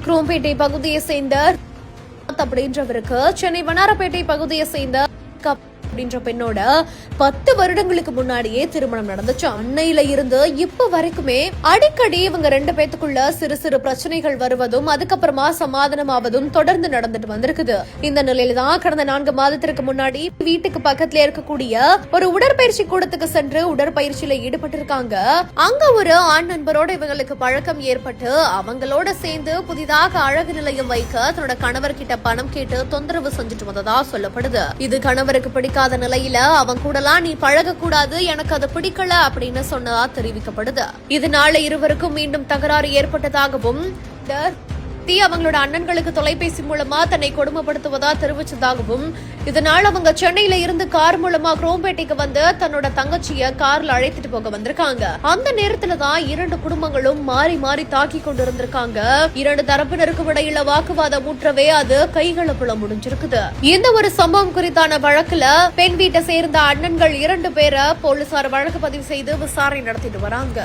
குரோம்பேட்டை பகுதியை சேர்ந்த அப்படின்றவருக்கு சென்னை வண்ணாரப்பேட்டை பகுதியை சேர்ந்த அப்படின்ற பெண்ணோட 10 வருடங்களுக்கு முன்னாடியே திருமணம் நடந்துச்சு. அன்னையில இருந்து இப்ப வரைக்குமே அடிக்கடி இவங்க 2 பேத்துக்குள்ள சிறு சிறு பிரச்சனைகள் வருவதும் அதுக்கப்புறமா சமாதானமாவதும் தொடர்ந்து நடந்துட்டு வந்திருக்குது. இந்த நிலையில தான் கடந்த 4 மாதத்திற்கு முன்னாடி வீட்டுக்கு பக்கத்துல இருக்கக்கூடிய ஒரு உடற்பயிற்சி கூடத்துக்கு சென்று உடற்பயிற்சியில ஈடுபட்டிருக்காங்க. அங்க ஒரு ஆண் நண்பரோட இவங்களுக்கு பழக்கம் ஏற்பட்டு அவங்களோட சேர்ந்து புதிதாக அழகு நிலையம் வைக்க தன்னோட கணவர்கிட்ட பணம் கேட்டு தொந்தரவு செஞ்சுட்டு வந்ததா சொல்லப்படுது. இது கணவருக்கு பிடிக்காத நிலையில அவன் கூடலாம் நீ பழக கூடாது, எனக்கு அது பிடிக்கல அப்படின்னு சொன்னதா தெரிவிக்கப்படுது. இதனால இருவருக்கும் மீண்டும் தகராறு ஏற்பட்டதாகவும் அவங்களோட அண்ணன்களுக்கு தொலைபேசி மூலமா தன்னை கொடுமைப்படுத்துவதா தெரிவிச்சதாகவும் இதனால் அவங்க சென்னையில இருந்து கார் மூலமா குரோம்பேட்டைக்கு வந்து தன்னோட தங்கச்சிய கார்ல அழைத்துட்டு போக வந்திருக்காங்க. அந்த நேரத்துலதான் 2 குடும்பங்களும் மாறி மாறி தாக்கி கொண்டு இருந்திருக்காங்க. 2 தரப்பினருக்கும் இடையில வாக்குவாதம் முற்றவே அது கைகலப்புல முடிஞ்சிருக்குது. இந்த ஒரு சம்பவம் குறித்தான வழக்குல பெண் வீட்டை சேர்ந்த அண்ணன்கள் 2 பேரை போலீசார் வழக்கு பதிவு செய்து விசாரணை நடத்திட்டு வராங்க.